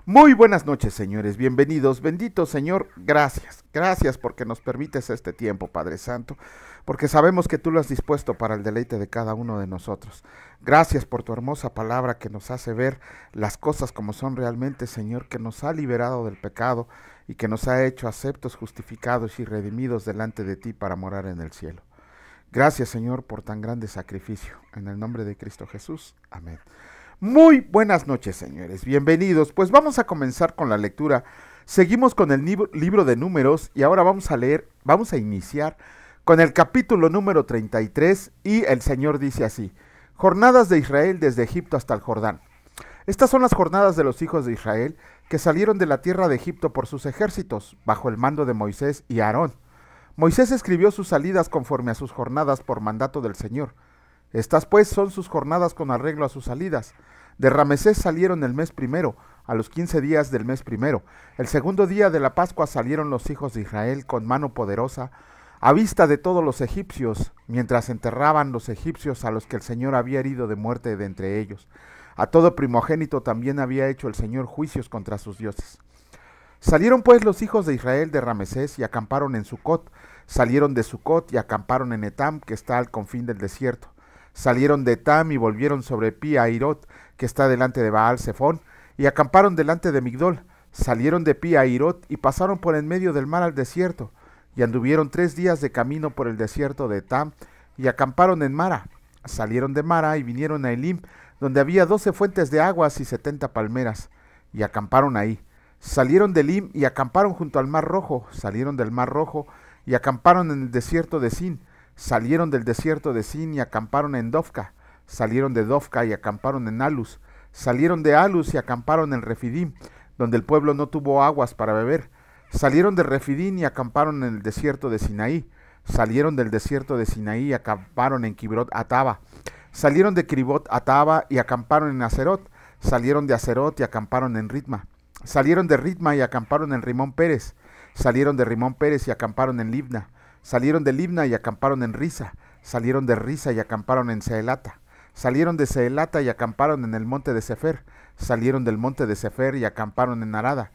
Muy buenas noches, señores, bienvenidos, bendito Señor, gracias, gracias porque nos permites este tiempo, Padre Santo, porque sabemos que tú lo has dispuesto para el deleite de cada uno de nosotros. Gracias por tu hermosa palabra que nos hace ver las cosas como son realmente, Señor, que nos ha liberado del pecado y que nos ha hecho aceptos, justificados y redimidos delante de ti para morar en el cielo. Gracias, Señor, por tan grande sacrificio. En el nombre de Cristo Jesús. Amén. Muy buenas noches, señores. Bienvenidos. Pues vamos a comenzar con la lectura. Seguimos con el libro de Números y ahora vamos a iniciar con el capítulo número 33 y el Señor dice así: Jornadas de Israel desde Egipto hasta el Jordán. Estas son las jornadas de los hijos de Israel que salieron de la tierra de Egipto por sus ejércitos, bajo el mando de Moisés y Aarón. Moisés escribió sus salidas conforme a sus jornadas por mandato del Señor. Estas pues son sus jornadas con arreglo a sus salidas. De Ramesés salieron el mes primero, a los 15 días del mes primero. El segundo día de la Pascua salieron los hijos de Israel con mano poderosa, a vista de todos los egipcios, mientras enterraban los egipcios a los que el Señor había herido de muerte de entre ellos. A todo primogénito también había hecho el Señor juicios contra sus dioses. Salieron pues los hijos de Israel de Ramesés y acamparon en Sucot. Salieron de Sucot y acamparon en Etam, que está al confín del desierto. Salieron de Etam y volvieron sobre Pi Hahirot, que está delante de Baal Zephón, y acamparon delante de Migdol. Salieron de Pi Hahirot y pasaron por en medio del mar al desierto, y anduvieron 3 días de camino por el desierto de Etam, y acamparon en Mara. Salieron de Mara y vinieron a Elim, donde había 12 fuentes de aguas y 70 palmeras, y acamparon ahí. Salieron de Elim y acamparon junto al mar Rojo. Salieron del mar Rojo y acamparon en el desierto de Sin. Salieron del desierto de Sin y acamparon en Dofca. Salieron de Dofca y acamparon en Alus. Salieron de Alus y acamparon en Refidim, donde el pueblo no tuvo aguas para beber. Salieron de Refidim y acamparon en el desierto de Sinaí. Salieron del desierto de Sinaí y acamparon en Kibrot Ataba. Salieron de Kibrot Ataba y acamparon en Acerot. Salieron de Acerot y acamparon en Ritma. Salieron de Ritma y acamparon en Rimón Pérez. Salieron de Rimón Pérez y acamparon en Libna. Salieron de Libna y acamparon en Risa. Salieron de Risa y acamparon en Seelata. Salieron de Seelata y acamparon en el monte de Sefer. Salieron del monte de Sefer y acamparon en Arada.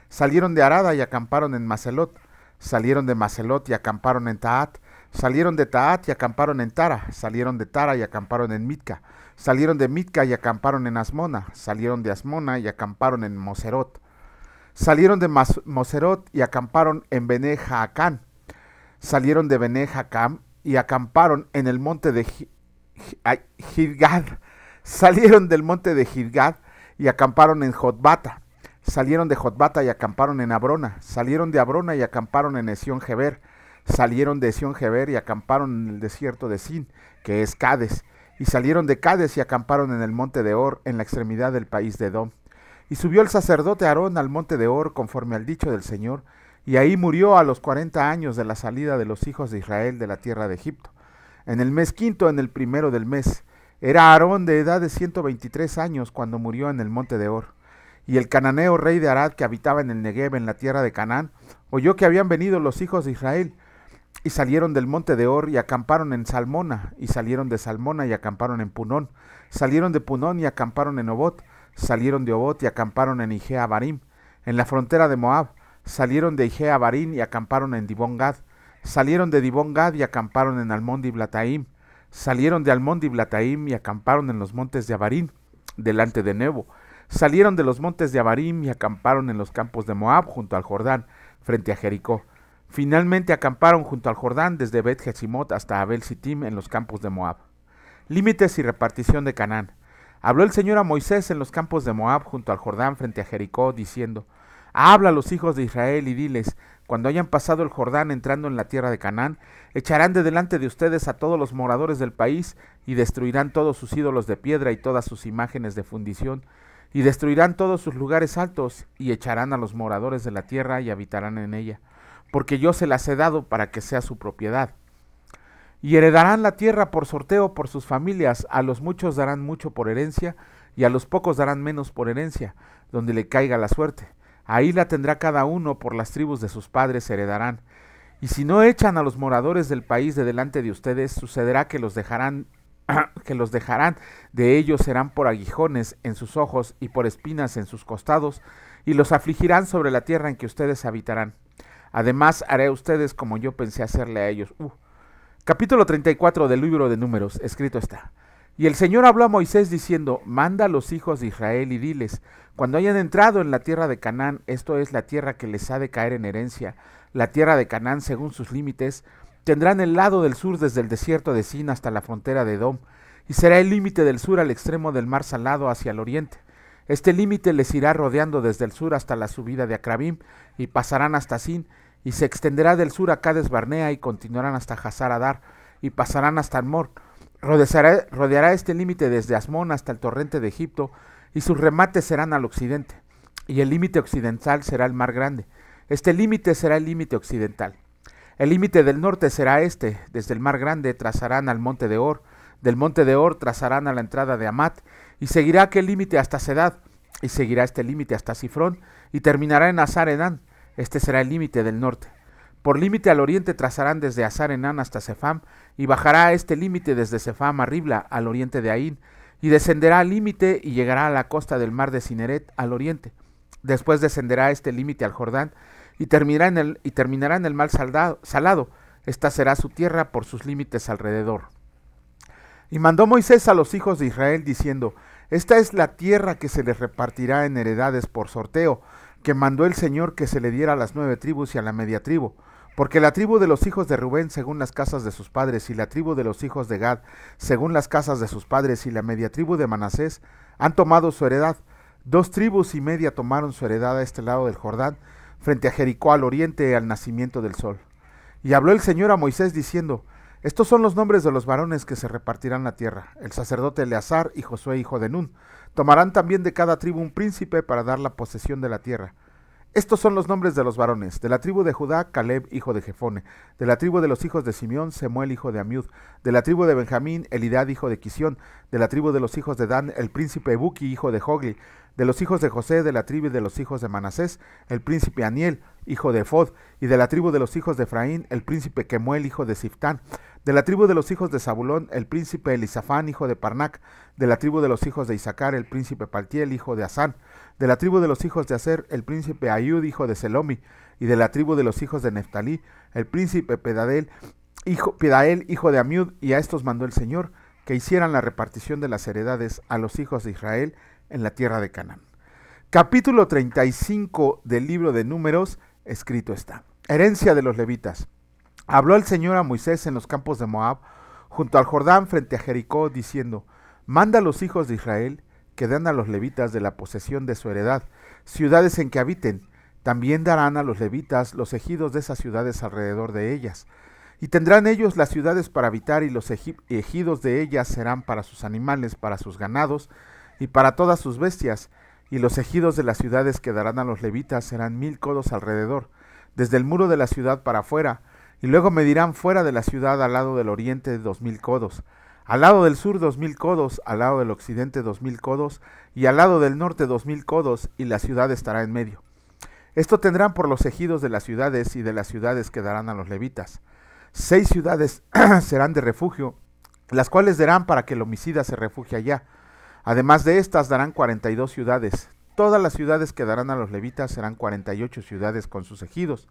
Salieron de Arada y acamparon en Macelot. Salieron de Macelot y acamparon en Taat. Salieron de Taat y acamparon en Tara. Salieron de Tara y acamparon en Mitca. Salieron de Mitca y acamparon en Asmona. Salieron de Asmona y acamparon en Moserot. Salieron de Moserot y acamparon en Bene Jaacán. Salieron de Bene Jaacán y acamparon en el monte de Gilgad. Salieron del monte de Gilgad y acamparon en Jotbata. Salieron de Jotbata y acamparon en Abrona. Salieron de Abrona y acamparon en Esión-Geber. Salieron de Esión-Geber y acamparon en el desierto de Sin, que es Cades. Y salieron de Cades y acamparon en el monte de Or, en la extremidad del país de Edom. Y subió el sacerdote Aarón al monte de Or, conforme al dicho del Señor, y ahí murió a los 40 años de la salida de los hijos de Israel de la tierra de Egipto. En el mes quinto, en el primero del mes, era Aarón de edad de 123 años cuando murió en el monte de Or. Y el cananeo rey de Arad, que habitaba en el Negev, en la tierra de Canaán, oyó que habían venido los hijos de Israel, y salieron del monte de Or y acamparon en Salmona, y salieron de Salmona y acamparon en Punón. Salieron de Punón y acamparon en Obot. Salieron de Obot y acamparon en Ijea Barim, en la frontera de Moab. Salieron de Ijea Barim y acamparon en Dibón Gad. Salieron de Dibón Gad y acamparon en Almón Diblataim. Salieron de Almón Diblataim y acamparon en los montes de Abarim, delante de Nebo. Salieron de los montes de Abarim y acamparon en los campos de Moab, junto al Jordán, frente a Jericó. Finalmente acamparon junto al Jordán desde Bet Jesimot hasta Abel Sittim en los campos de Moab. Límites y repartición de Canaán. Habló el Señor a Moisés en los campos de Moab junto al Jordán frente a Jericó, diciendo: Habla a los hijos de Israel y diles: cuando hayan pasado el Jordán entrando en la tierra de Canaán, echarán de delante de ustedes a todos los moradores del país y destruirán todos sus ídolos de piedra y todas sus imágenes de fundición, y destruirán todos sus lugares altos y echarán a los moradores de la tierra y habitarán en ella, porque yo se las he dado para que sea su propiedad. Y heredarán la tierra por sorteo por sus familias, a los muchos darán mucho por herencia, y a los pocos darán menos por herencia, donde le caiga la suerte. Ahí la tendrá cada uno, por las tribus de sus padres heredarán. Y si no echan a los moradores del país de delante de ustedes, sucederá que los dejarán que los dejarán de ellos serán por aguijones en sus ojos y por espinas en sus costados, y los afligirán sobre la tierra en que ustedes habitarán. Además haré a ustedes como yo pensé hacerle a ellos. Capítulo 34 del libro de Números, escrito está. Y el Señor habló a Moisés diciendo, manda a los hijos de Israel y diles, cuando hayan entrado en la tierra de Canaán, esto es la tierra que les ha de caer en herencia, la tierra de Canaán según sus límites, tendrán el lado del sur desde el desierto de Sin hasta la frontera de Edom, y será el límite del sur al extremo del mar Salado hacia el oriente. Este límite les irá rodeando desde el sur hasta la subida de Acrabim, y pasarán hasta Sin, y se extenderá del sur a Cades Barnea, y continuarán hasta Hazar Adar, y pasarán hasta Armor. Rodeará este límite desde Asmón hasta el torrente de Egipto, y sus remates serán al occidente, y el límite occidental será el mar grande. Este límite será el límite occidental. El límite del norte será este, desde el mar grande trazarán al monte de Or, del monte de Or trazarán a la entrada de Amat, y seguirá aquel límite hasta Sedad, y seguirá este límite hasta Sifrón, y terminará en Hazar Enán. Este será el límite del norte. Por límite al oriente trazarán desde Hazar Enán hasta Sefam, y bajará a este límite desde Sefam a Ribla, al oriente de Aín, y descenderá al límite y llegará a la costa del mar de Cineret, al oriente. Después descenderá a este límite al Jordán, y terminará en el mar salado. Esta será su tierra por sus límites alrededor. Y mandó Moisés a los hijos de Israel diciendo, esta es la tierra que se les repartirá en heredades por sorteo, que mandó el Señor que se le diera a las 9 tribus y a la media tribu, porque la tribu de los hijos de Rubén según las casas de sus padres, y la tribu de los hijos de Gad según las casas de sus padres, y la media tribu de Manasés han tomado su heredad. 2 tribus y media tomaron su heredad a este lado del Jordán, frente a Jericó al oriente, al nacimiento del sol. Y habló el Señor a Moisés diciendo, estos son los nombres de los varones que se repartirán la tierra. El sacerdote Eleazar y Josué hijo de Nun. Tomarán también de cada tribu un príncipe para dar la posesión de la tierra. Estos son los nombres de los varones. De la tribu de Judá, Caleb, hijo de Jefone. De la tribu de los hijos de Simeón, Semuel, hijo de Amiud. De la tribu de Benjamín, Elidad, hijo de Quisión. De la tribu de los hijos de Dan, el príncipe Buki, hijo de Jogli. De los hijos de José, de la tribu de los hijos de Manasés, el príncipe Aniel, hijo de Efod. Y de la tribu de los hijos de Efraín, el príncipe Kemuel, hijo de Siftán. De la tribu de los hijos de Zabulón, el príncipe Elisafán, hijo de Parnac. De la tribu de los hijos de Isaacar, el príncipe Paltiel, hijo de Asán. De la tribu de los hijos de Aser, el príncipe Ayud, hijo de Selomi. Y de la tribu de los hijos de Neftalí, el príncipe Pedael, hijo de Amiud. Y a estos mandó el Señor que hicieran la repartición de las heredades a los hijos de Israel en la tierra de Canaán. Capítulo 35 del libro de Números, escrito está. Herencia de los levitas. Habló el Señor a Moisés en los campos de Moab, junto al Jordán frente a Jericó, diciendo, manda a los hijos de Israel que den a los levitas de la posesión de su heredad, ciudades en que habiten. También darán a los levitas los ejidos de esas ciudades alrededor de ellas. Y tendrán ellos las ciudades para habitar, y los ejidos de ellas serán para sus animales, para sus ganados, y para todas sus bestias. Y los ejidos de las ciudades que darán a los levitas serán 1000 codos alrededor, desde el muro de la ciudad para afuera, y luego medirán fuera de la ciudad al lado del oriente 2000 codos, al lado del sur 2000 codos, al lado del occidente 2000 codos, y al lado del norte 2000 codos, y la ciudad estará en medio. Esto tendrán por los ejidos de las ciudades y de las ciudades que darán a los levitas. 6 ciudades serán de refugio, las cuales darán para que el homicida se refugie allá. Además de estas darán 42 ciudades. Todas las ciudades que darán a los levitas serán 48 ciudades con sus ejidos.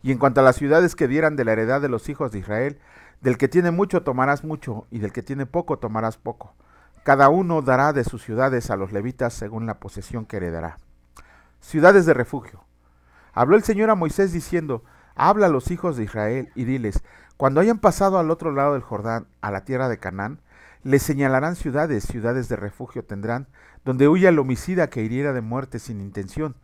Y en cuanto a las ciudades que dieran de la heredad de los hijos de Israel, del que tiene mucho tomarás mucho, y del que tiene poco tomarás poco. Cada uno dará de sus ciudades a los levitas según la posesión que heredará. Ciudades de refugio. Habló el Señor a Moisés diciendo, habla a los hijos de Israel y diles, cuando hayan pasado al otro lado del Jordán, a la tierra de Canaán, les señalarán ciudades, ciudades de refugio tendrán, donde huya el homicida que hiriera de muerte sin intención,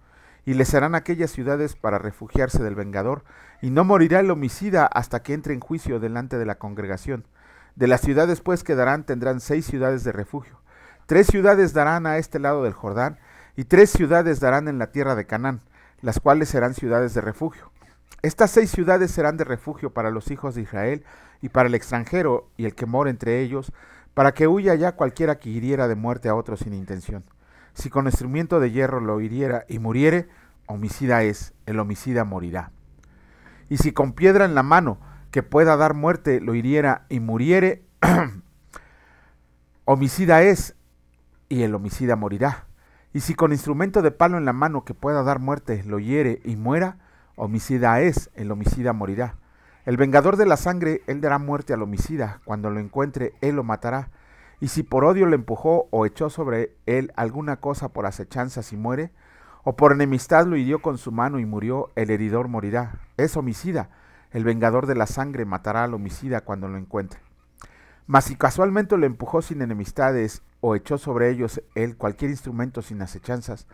y les serán aquellas ciudades para refugiarse del vengador, y no morirá el homicida hasta que entre en juicio delante de la congregación. De las ciudades pues que darán tendrán 6 ciudades de refugio. 3 ciudades darán a este lado del Jordán, y 3 ciudades darán en la tierra de Canaán, las cuales serán ciudades de refugio. Estas 6 ciudades serán de refugio para los hijos de Israel, y para el extranjero y el que mora entre ellos, para que huya ya cualquiera que hiriera de muerte a otro sin intención. Si con instrumento de hierro lo hiriera y muriere, homicida es, el homicida morirá. Y si con piedra en la mano, que pueda dar muerte, lo hiriera y muriere, Homicida es, y el homicida morirá. Y si con instrumento de palo en la mano que pueda dar muerte lo hiere y muera, homicida es, el homicida morirá. El vengador de la sangre, él dará muerte al homicida, cuando lo encuentre, él lo matará. Y si por odio le empujó o echó sobre él alguna cosa por acechanzas y muere, o por enemistad lo hirió con su mano y murió, el heridor morirá. Es homicida. El vengador de la sangre matará al homicida cuando lo encuentre. Mas si casualmente lo empujó sin enemistades, o echó sobre ellos él cualquier instrumento sin acechanzas,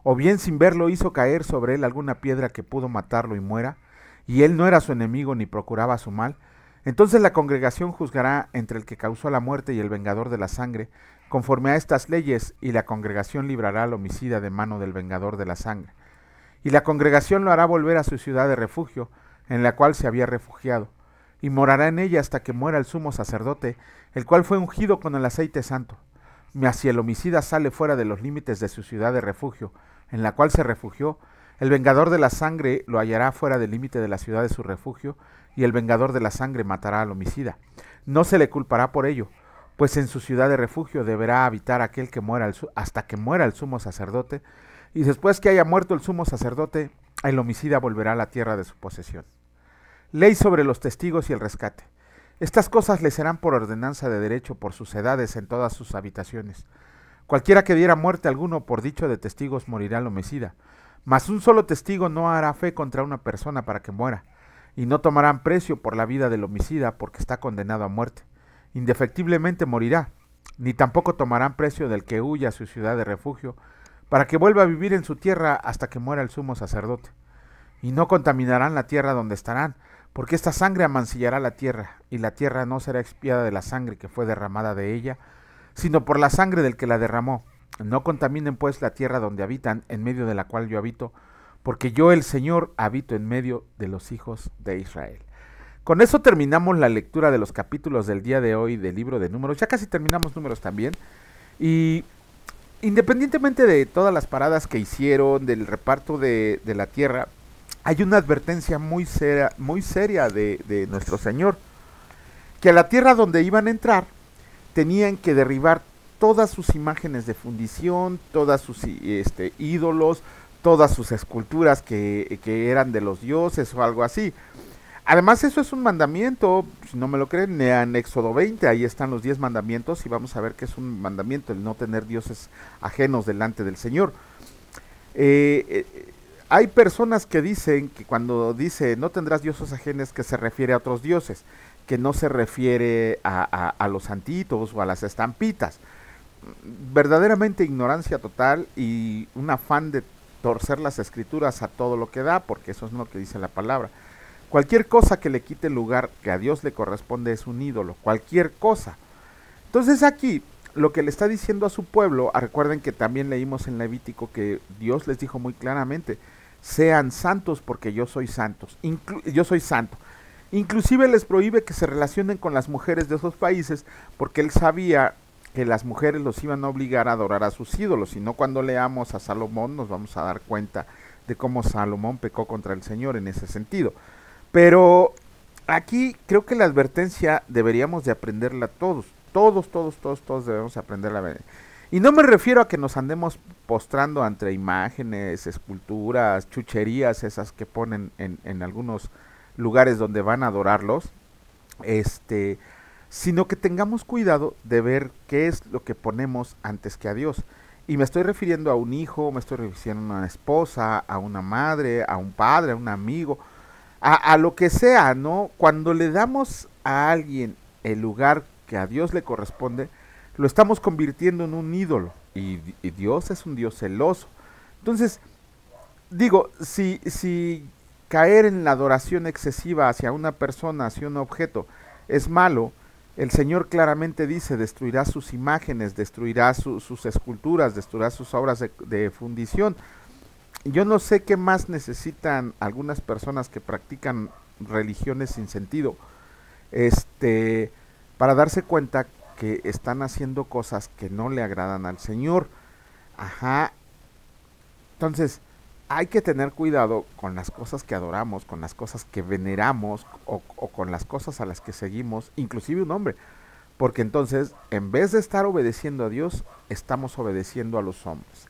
o bien sin verlo hizo caer sobre él alguna piedra que pudo matarlo y muera, y él no era su enemigo ni procuraba su mal, entonces la congregación juzgará entre el que causó la muerte y el vengador de la sangre, conforme a estas leyes, y la congregación librará al homicida de mano del vengador de la sangre. Y la congregación lo hará volver a su ciudad de refugio, en la cual se había refugiado, y morará en ella hasta que muera el sumo sacerdote, el cual fue ungido con el aceite santo. Mas si el homicida sale fuera de los límites de su ciudad de refugio, en la cual se refugió, el vengador de la sangre lo hallará fuera del límite de la ciudad de su refugio, y el vengador de la sangre matará al homicida. No se le culpará por ello, pues en su ciudad de refugio deberá habitar aquel que muera hasta que muera el sumo sacerdote, y después que haya muerto el sumo sacerdote, el homicida volverá a la tierra de su posesión. Ley sobre los testigos y el rescate. Estas cosas le serán por ordenanza de derecho por sus edades en todas sus habitaciones. Cualquiera que diera muerte a alguno por dicho de testigos morirá el homicida. Mas un solo testigo no hará fe contra una persona para que muera, y no tomarán precio por la vida del homicida porque está condenado a muerte. Indefectiblemente morirá, ni tampoco tomarán precio del que huya a su ciudad de refugio, para que vuelva a vivir en su tierra hasta que muera el sumo sacerdote. Y no contaminarán la tierra donde estarán, porque esta sangre amancillará la tierra, y la tierra no será expiada de la sangre que fue derramada de ella, sino por la sangre del que la derramó. No contaminen pues la tierra donde habitan, en medio de la cual yo habito, porque yo el Señor habito en medio de los hijos de Israel. Con eso terminamos la lectura de los capítulos del día de hoy del libro de Números. Ya casi terminamos Números también. Y independientemente de todas las paradas que hicieron, del reparto de la tierra, hay una advertencia muy seria de nuestro Señor, que a la tierra donde iban a entrar tenían que derribar todas sus imágenes de fundición, todas sus ídolos, todas sus esculturas que eran de los dioses o algo así. Además, eso es un mandamiento, si no me lo creen, en Éxodo 20, ahí están los 10 mandamientos y vamos a ver que es un mandamiento el no tener dioses ajenos delante del Señor. Hay personas que dicen que cuando dice no tendrás dioses ajenos, que se refiere a otros dioses, que no se refiere a los santitos o a las estampitas. Verdaderamente ignorancia total y un afán de torcer las escrituras a todo lo que da, porque eso es lo que dice la palabra. Cualquier cosa que le quite el lugar que a Dios le corresponde es un ídolo, cualquier cosa. Entonces aquí lo que le está diciendo a su pueblo, recuerden que también leímos en Levítico que Dios les dijo muy claramente, sean santos porque yo soy santo. Inclusive les prohíbe que se relacionen con las mujeres de esos países porque él sabía que las mujeres los iban a obligar a adorar a sus ídolos. Si no, cuando leamos a Salomón nos vamos a dar cuenta de cómo Salomón pecó contra el Señor en ese sentido. Pero aquí creo que la advertencia deberíamos de aprenderla todos debemos aprenderla. Y no me refiero a que nos andemos postrando ante imágenes, esculturas, chucherías, esas que ponen en algunos lugares donde van a adorarlos, sino que tengamos cuidado de ver qué es lo que ponemos antes que a Dios. Y me estoy refiriendo a un hijo, me estoy refiriendo a una esposa, a una madre, a un padre, a un amigo, a lo que sea, ¿no? Cuando le damos a alguien el lugar que a Dios le corresponde, lo estamos convirtiendo en un ídolo, y Dios es un Dios celoso. Entonces, digo, si caer en la adoración excesiva hacia una persona, hacia un objeto, es malo, el Señor claramente dice, destruirá sus imágenes, destruirá sus esculturas, destruirá sus obras de fundición. Yo no sé qué más necesitan algunas personas que practican religiones sin sentido, para darse cuenta que están haciendo cosas que no le agradan al Señor. Entonces, hay que tener cuidado con las cosas que adoramos, con las cosas que veneramos o con las cosas a las que seguimos, inclusive un hombre, porque entonces, en vez de estar obedeciendo a Dios, estamos obedeciendo a los hombres.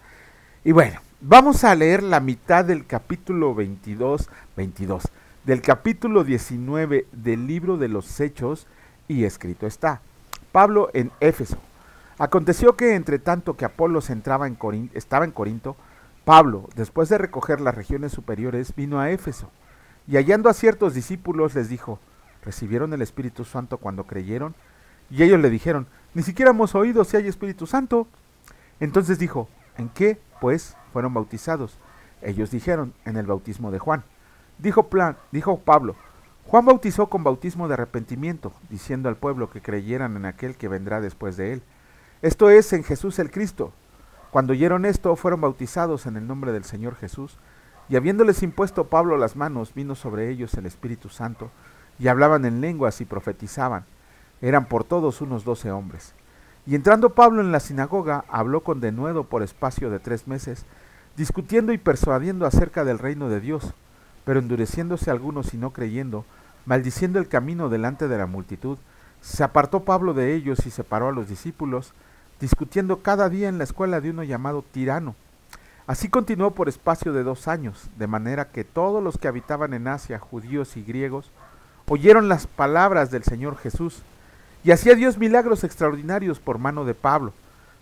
Y bueno, vamos a leer la mitad del capítulo 22, del capítulo 19 del libro de los Hechos, y escrito está: Pablo en Éfeso. Aconteció que entre tanto que Apolos estaba en Corinto, Pablo, después de recoger las regiones superiores, vino a Éfeso, y hallando a ciertos discípulos les dijo: ¿recibieron el Espíritu Santo cuando creyeron? Y ellos le dijeron: ni siquiera hemos oído si hay Espíritu Santo. Entonces dijo: ¿en qué, pues, fueron bautizados? Ellos dijeron: en el bautismo de Juan. Dijo Pablo: Juan bautizó con bautismo de arrepentimiento, diciendo al pueblo que creyeran en aquel que vendrá después de él, esto es, en Jesús el Cristo. Cuando oyeron esto, fueron bautizados en el nombre del Señor Jesús, y habiéndoles impuesto Pablo las manos, vino sobre ellos el Espíritu Santo, y hablaban en lenguas y profetizaban. Eran por todos unos 12 hombres. Y entrando Pablo en la sinagoga, habló con denuedo por espacio de 3 meses, discutiendo y persuadiendo acerca del reino de Dios, pero endureciéndose algunos y no creyendo, maldiciendo el camino delante de la multitud, se apartó Pablo de ellos y separó a los discípulos, discutiendo cada día en la escuela de uno llamado Tirano. Así continuó por espacio de 2 años, de manera que todos los que habitaban en Asia, judíos y griegos, oyeron las palabras del Señor Jesús, y hacía Dios milagros extraordinarios por mano de Pablo,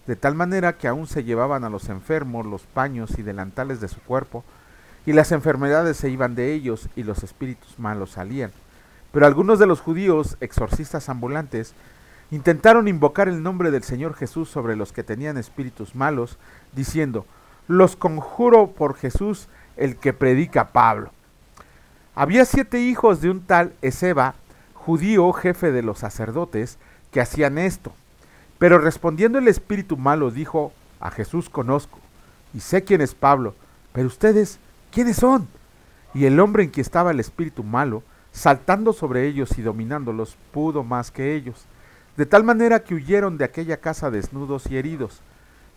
de tal manera que aún se llevaban a los enfermos los paños y delantales de su cuerpo, y las enfermedades se iban de ellos, y los espíritus malos salían. Pero algunos de los judíos, exorcistas ambulantes, intentaron invocar el nombre del Señor Jesús sobre los que tenían espíritus malos, diciendo: los conjuro por Jesús, el que predica Pablo. Había 7 hijos de un tal Esceva, judío, jefe de los sacerdotes, que hacían esto. Pero respondiendo el espíritu malo, dijo: a Jesús conozco, y sé quién es Pablo, pero ustedes, ¿quiénes son? Y el hombre en quien estaba el espíritu malo, saltando sobre ellos y dominándolos, pudo más que ellos, de tal manera que huyeron de aquella casa desnudos y heridos.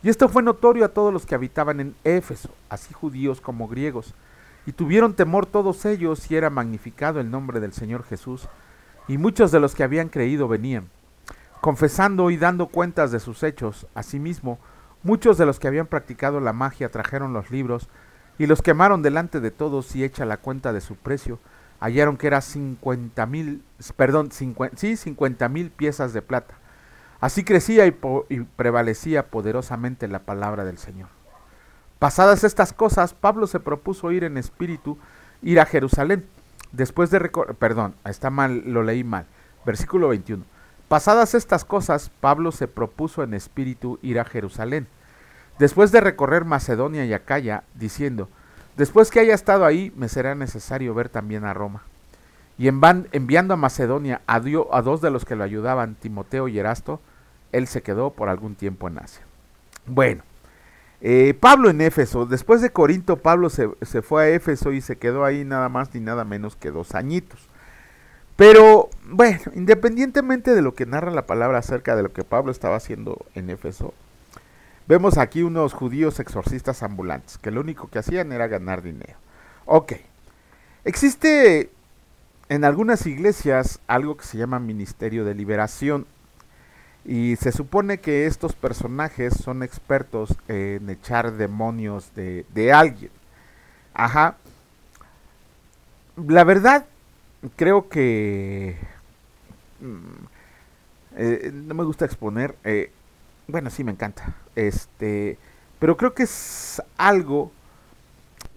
Y esto fue notorio a todos los que habitaban en Éfeso, así judíos como griegos, y tuvieron temor todos ellos, y era magnificado el nombre del Señor Jesús, y muchos de los que habían creído venían, confesando y dando cuentas de sus hechos. Asimismo, muchos de los que habían practicado la magia trajeron los libros, y los quemaron delante de todos, y hecha la cuenta de su precio, hallaron que era 50,000 piezas de plata. Así crecía y prevalecía poderosamente la palabra del Señor. Pasadas estas cosas, Pablo se propuso ir a Jerusalén, después de versículo 21. Pasadas estas cosas, Pablo se propuso en espíritu ir a Jerusalén, después de recorrer Macedonia y Acaya, diciendo: después que haya estado ahí, me será necesario ver también a Roma. Y enviando a Macedonia a 2 de los que lo ayudaban, Timoteo y Erasto, él se quedó por algún tiempo en Asia. Bueno, Pablo en Éfeso. Después de Corinto, Pablo se fue a Éfeso y se quedó ahí nada más ni nada menos que 2 añitos. Pero, bueno, independientemente de lo que narra la palabra acerca de lo que Pablo estaba haciendo en Éfeso, vemos aquí unos judíos exorcistas ambulantes, que lo único que hacían era ganar dinero. Ok, existe en algunas iglesias algo que se llama ministerio de liberación, y se supone que estos personajes son expertos en echar demonios de alguien. Ajá. La verdad, creo que no me gusta exponer. Bueno, sí me encanta. Pero creo que es algo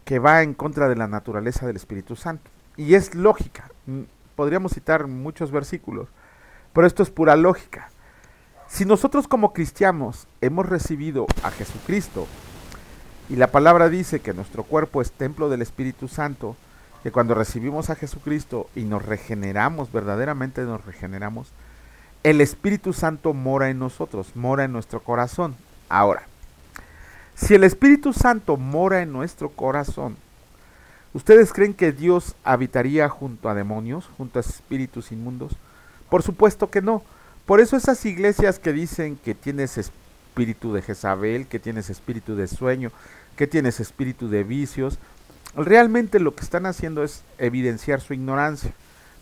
que va en contra de la naturaleza del Espíritu Santo. Y es lógica. Podríamos citar muchos versículos, pero esto es pura lógica. Si nosotros como cristianos hemos recibido a Jesucristo, y la palabra dice que nuestro cuerpo es templo del Espíritu Santo, que cuando recibimos a Jesucristo y nos regeneramos, verdaderamente nos regeneramos, el Espíritu Santo mora en nosotros, mora en nuestro corazón. Ahora, si el Espíritu Santo mora en nuestro corazón, ¿ustedes creen que Dios habitaría junto a demonios, junto a espíritus inmundos? Por supuesto que no. Por eso esas iglesias que dicen que tienes espíritu de Jezabel, que tienes espíritu de sueño, que tienes espíritu de vicios, realmente lo que están haciendo es evidenciar su ignorancia.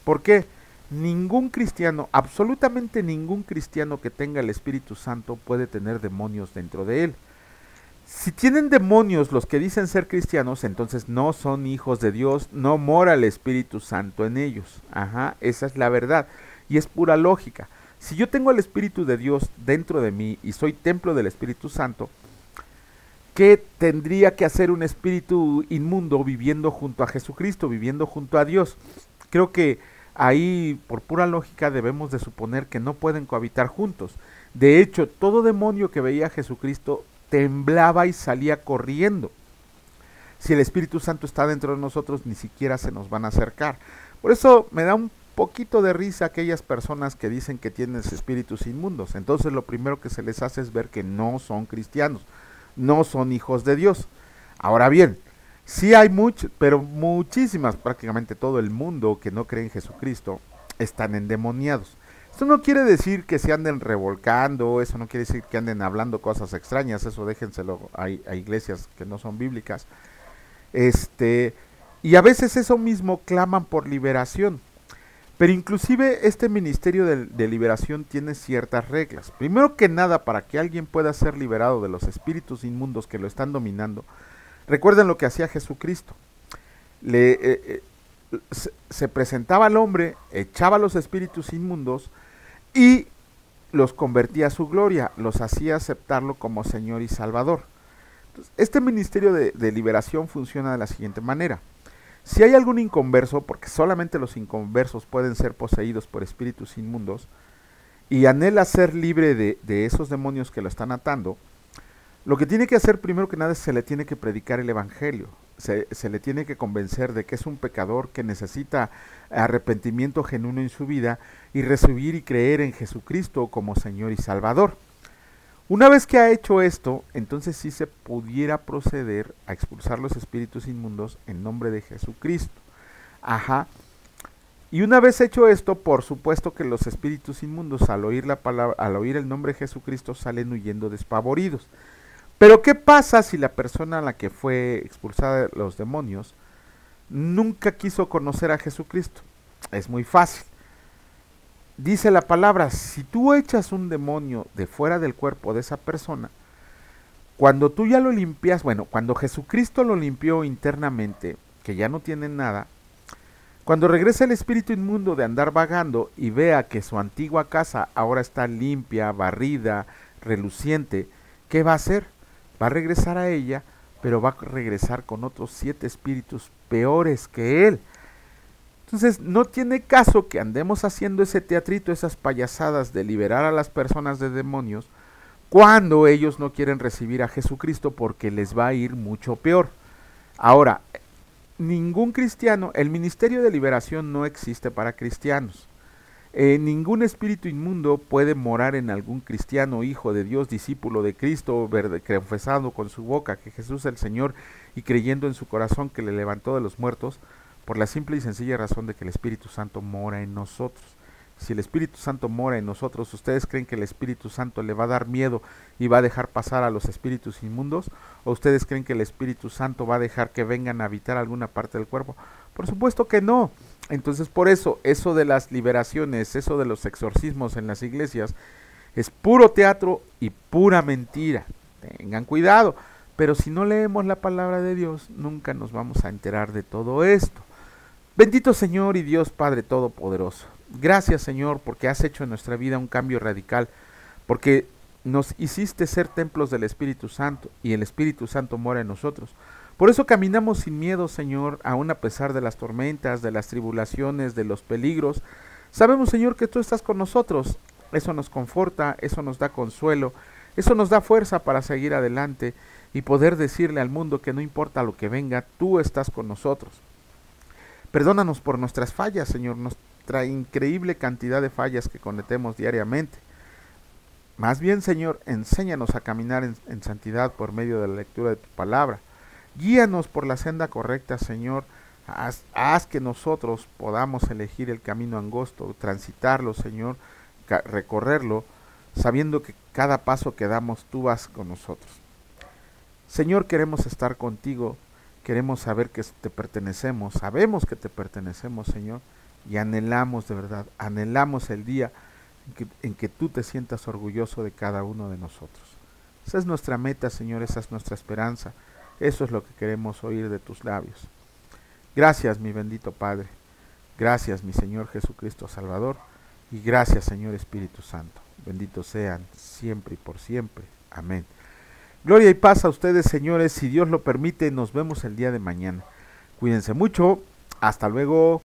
¿Por qué? Ningún cristiano, absolutamente ningún cristiano que tenga el Espíritu Santo puede tener demonios dentro de él. Si tienen demonios los que dicen ser cristianos, entonces no son hijos de Dios, no mora el Espíritu Santo en ellos. Ajá, esa es la verdad y es pura lógica. Si yo tengo el Espíritu de Dios dentro de mí y soy templo del Espíritu Santo, ¿qué tendría que hacer un espíritu inmundo viviendo junto a Jesucristo, viviendo junto a Dios? Creo que ahí, por pura lógica, debemos de suponer que no pueden cohabitar juntos. De hecho, todo demonio que veía a Jesucristo temblaba y salía corriendo. Si el Espíritu Santo está dentro de nosotros, ni siquiera se nos van a acercar. Por eso me da un poquito de risa aquellas personas que dicen que tienen espíritus inmundos. Entonces lo primero que se les hace es ver que no son cristianos, no son hijos de Dios. Ahora bien, sí hay muchos, pero muchísimas, prácticamente todo el mundo que no cree en Jesucristo están endemoniados. Esto no quiere decir que se anden revolcando, eso no quiere decir que anden hablando cosas extrañas, eso déjenselo a iglesias que no son bíblicas. Y a veces eso mismo claman por liberación. Pero inclusive este ministerio de liberación tiene ciertas reglas. Primero que nada, para que alguien pueda ser liberado de los espíritus inmundos que lo están dominando, recuerden lo que hacía Jesucristo. Se presentaba al hombre, echaba los espíritus inmundos y los convertía a su gloria, los hacía aceptarlo como Señor y Salvador. Entonces, este ministerio de liberación funciona de la siguiente manera. Si hay algún inconverso, porque solamente los inconversos pueden ser poseídos por espíritus inmundos, y anhela ser libre de esos demonios que lo están atando, lo que tiene que hacer primero que nada es se le tiene que predicar el evangelio, se le tiene que convencer de que es un pecador que necesita arrepentimiento genuino en su vida y recibir y creer en Jesucristo como Señor y Salvador. Una vez que ha hecho esto, entonces sí se pudiera proceder a expulsar los espíritus inmundos en nombre de Jesucristo. Ajá. Y una vez hecho esto, por supuesto que los espíritus inmundos al oír la palabra, al oír el nombre de Jesucristo, salen huyendo despavoridos. Pero ¿qué pasa si la persona a la que fue expulsada de los demonios nunca quiso conocer a Jesucristo? Es muy fácil. Dice la palabra, si tú echas un demonio de fuera del cuerpo de esa persona, cuando tú ya lo limpias, bueno, cuando Jesucristo lo limpió internamente, que ya no tiene nada, cuando regresa el espíritu inmundo de andar vagando y vea que su antigua casa ahora está limpia, barrida, reluciente, ¿qué va a hacer? Va a regresar a ella, pero va a regresar con otros 7 espíritus peores que él. Entonces no tiene caso que andemos haciendo ese teatrito, esas payasadas de liberar a las personas de demonios, cuando ellos no quieren recibir a Jesucristo porque les va a ir mucho peor. Ahora, ningún cristiano, el ministerio de liberación no existe para cristianos. Ningún espíritu inmundo puede morar en algún cristiano, hijo de Dios, discípulo de Cristo, confesando con su boca que Jesús es el Señor y creyendo en su corazón que le levantó de los muertos, por la simple y sencilla razón de que el Espíritu Santo mora en nosotros. Si el Espíritu Santo mora en nosotros, ¿ustedes creen que el Espíritu Santo le va a dar miedo y va a dejar pasar a los espíritus inmundos? ¿O ustedes creen que el Espíritu Santo va a dejar que vengan a habitar alguna parte del cuerpo? Por supuesto que no. Entonces por eso de las liberaciones, eso de los exorcismos en las iglesias, es puro teatro y pura mentira. Tengan cuidado. Pero si no leemos la palabra de Dios, nunca nos vamos a enterar de todo esto. Bendito Señor y Dios Padre Todopoderoso. Gracias Señor porque has hecho en nuestra vida un cambio radical, porque nos hiciste ser templos del Espíritu Santo y el Espíritu Santo mora en nosotros. Por eso caminamos sin miedo, Señor, aun a pesar de las tormentas, de las tribulaciones, de los peligros. Sabemos, Señor, que tú estás con nosotros. Eso nos conforta, eso nos da consuelo, eso nos da fuerza para seguir adelante y poder decirle al mundo que no importa lo que venga, tú estás con nosotros. Perdónanos por nuestras fallas, Señor, nuestra increíble cantidad de fallas que cometemos diariamente. Más bien, Señor, enséñanos a caminar en santidad por medio de la lectura de tu palabra. Guíanos por la senda correcta, Señor. Haz que nosotros podamos elegir el camino angosto, transitarlo, Señor, recorrerlo, sabiendo que cada paso que damos tú vas con nosotros. Señor, queremos estar contigo, queremos saber que te pertenecemos, sabemos que te pertenecemos, Señor. y anhelamos de verdad, anhelamos el día en que tú te sientas orgulloso de cada uno de nosotros. Esa es nuestra meta, Señor, esa es nuestra esperanza, eso es lo que queremos oír de tus labios. Gracias, mi bendito Padre, gracias, mi Señor Jesucristo Salvador, y gracias, Señor Espíritu Santo. Benditos sean siempre y por siempre. Amén. Gloria y paz a ustedes, señores. Si Dios lo permite, nos vemos el día de mañana. Cuídense mucho. Hasta luego.